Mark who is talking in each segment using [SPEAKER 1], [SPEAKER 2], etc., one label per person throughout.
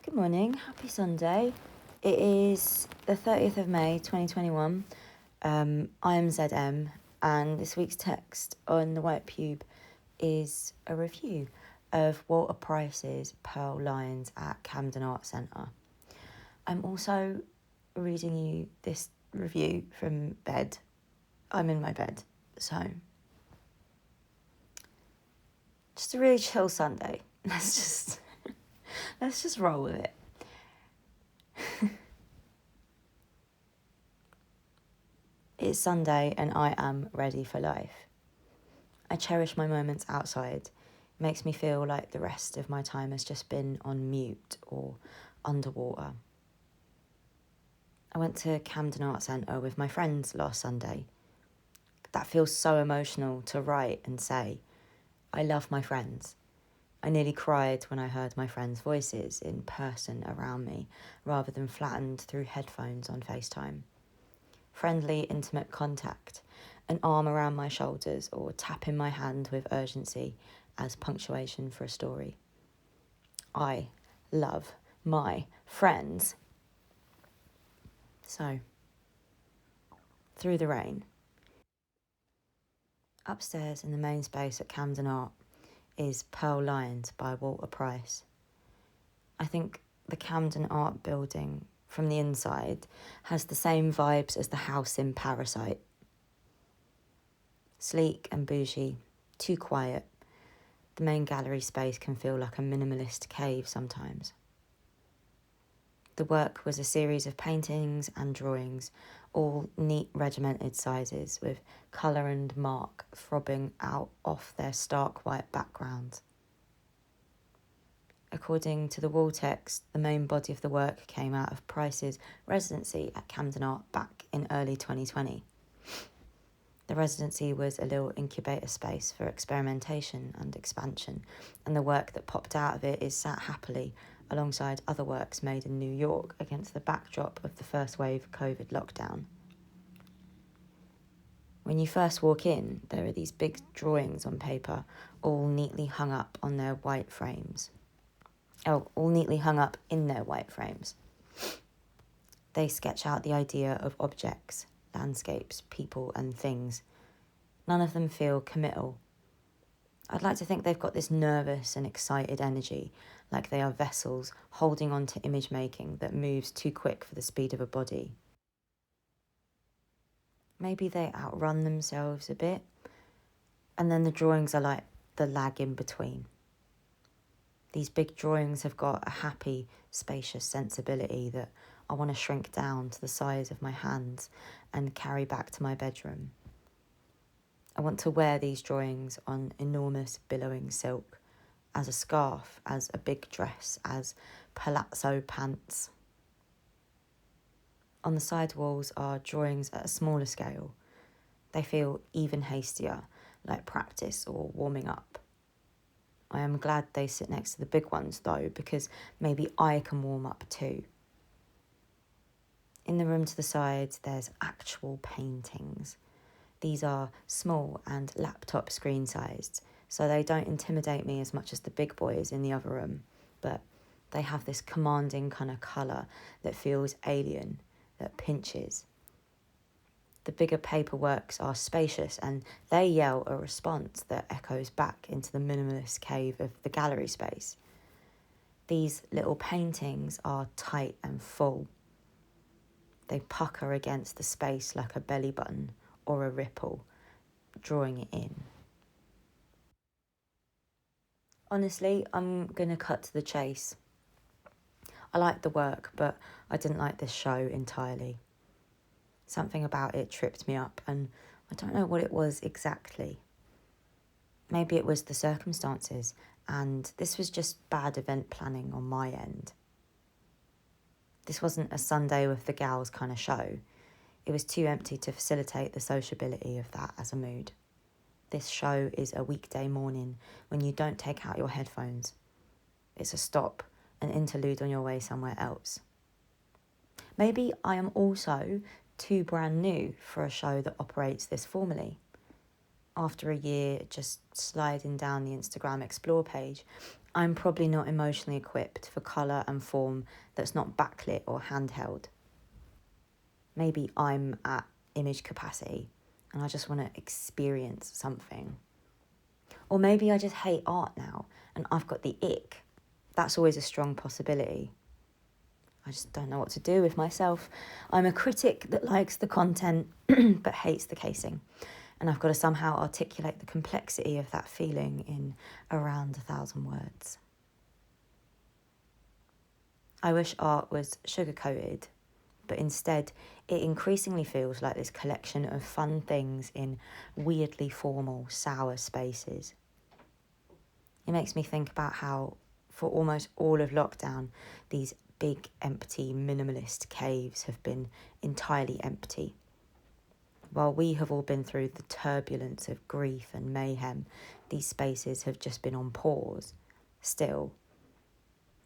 [SPEAKER 1] Good morning, happy Sunday. It is the 30th of May 2021. I am ZM, and this week's text on the White Pube is a review of Walter Price's Pearl Lines at Camden Art Centre. I'm also reading you this review from bed. I'm in my bed, so just a really chill Sunday. Let's just roll with it. It's Sunday and I am ready for life. I cherish my moments outside. It makes me feel like the rest of my time has just been on mute or underwater. I went to Camden Art Centre with my friends last Sunday. That feels so emotional to write and say. I love my friends. I nearly cried when I heard my friends' voices in person around me rather than flattened through headphones on FaceTime. Friendly, intimate contact, an arm around my shoulders or tapping my hand with urgency as punctuation for a story. I love my friends. So, through the rain. Upstairs in the main space at Camden Art is Pearl Lines by Walter Price. I think the Camden Art building from the inside has the same vibes as the house in Parasite. Sleek and bougie, too quiet. The main gallery space can feel like a minimalist cave sometimes. The work was a series of paintings and drawings, all neat regimented sizes with colour and mark throbbing out off their stark white backgrounds. According to the wall text, the main body of the work came out of Price's residency at Camden Art back in early 2020. The residency was a little incubator space for experimentation and expansion, and the work that popped out of it is sat happily alongside other works made in New York against the backdrop of the first wave COVID lockdown. When you first walk in, there are these big drawings on paper, all neatly hung up on their white frames. All neatly hung up in their white frames. They sketch out the idea of objects, landscapes, people and things. None of them feel committal. I'd like to think they've got this nervous and excited energy, like they are vessels holding on to image making that moves too quick for the speed of a body. Maybe they outrun themselves a bit, and then the drawings are like the lag in between. These big drawings have got a happy, spacious sensibility that I want to shrink down to the size of my hands and carry back to my bedroom. I want to wear these drawings on enormous billowing silk, as a scarf, as a big dress, as palazzo pants. On the side walls are drawings at a smaller scale. They feel even hastier, like practice or warming up. I am glad they sit next to the big ones though, because maybe I can warm up too. In the room to the side, there's actual paintings. These are small and laptop screen sized, so they don't intimidate me as much as the big boys in the other room, but they have this commanding kind of colour that feels alien, that pinches. The bigger paperworks are spacious and they yell a response that echoes back into the minimalist cave of the gallery space. These little paintings are tight and full. They pucker against the space like a belly button or a ripple, drawing it in. Honestly, I'm going to cut to the chase. I liked the work, but I didn't like this show entirely. Something about it tripped me up, and I don't know what it was exactly. Maybe it was the circumstances, and this was just bad event planning on my end. This wasn't a Sunday with the gals kind of show. It was too empty to facilitate the sociability of that as a mood. This show is a weekday morning when you don't take out your headphones. It's a stop, an interlude on your way somewhere else. Maybe I am also too brand new for a show that operates this formally. After a year just sliding down the Instagram Explore page, I'm probably not emotionally equipped for colour and form that's not backlit or handheld. Maybe I'm at image capacity and I just want to experience something. Or maybe I just hate art now and I've got the ick. That's always a strong possibility. I just don't know what to do with myself. I'm a critic that likes the content but hates the casing. And I've got to somehow articulate the complexity of that feeling in around 1,000 words. I wish art was sugar-coated, but instead it increasingly feels like this collection of fun things in weirdly formal, sour spaces. It makes me think about how, for almost all of lockdown, these big, empty, minimalist caves have been entirely empty. While we have all been through the turbulence of grief and mayhem, these spaces have just been on pause. Still,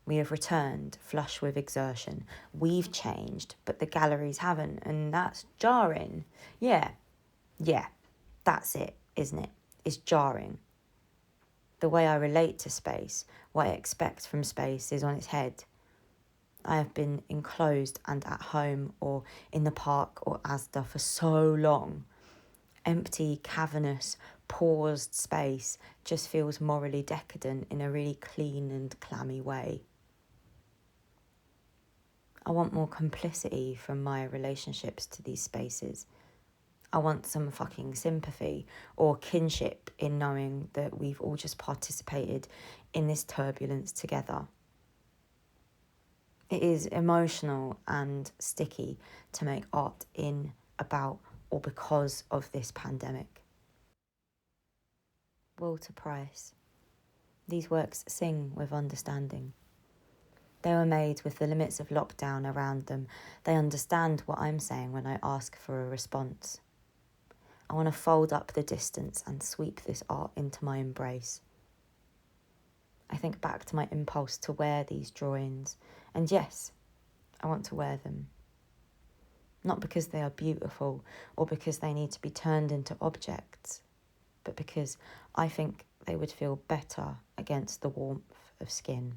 [SPEAKER 1] we have returned, flush with exertion. We've changed, but the galleries haven't, and that's jarring. Yeah, that's it, isn't it? It's jarring. The way I relate to space, what I expect from space, is on its head. I have been enclosed and at home or in the park or Asda for so long. Empty, cavernous, paused space just feels morally decadent in a really clean and clammy way. I want more complicity from my relationships to these spaces. I want some fucking sympathy or kinship in knowing that we've all just participated in this turbulence together. It is emotional and sticky to make art in, about, or because of this pandemic. Walter Price. These works sing with understanding. They were made with the limits of lockdown around them. They understand what I'm saying when I ask for a response. I want to fold up the distance and sweep this art into my embrace. I think back to my impulse to wear these drawings, and yes, I want to wear them. Not because they are beautiful or because they need to be turned into objects, but because I think they would feel better against the warmth of skin.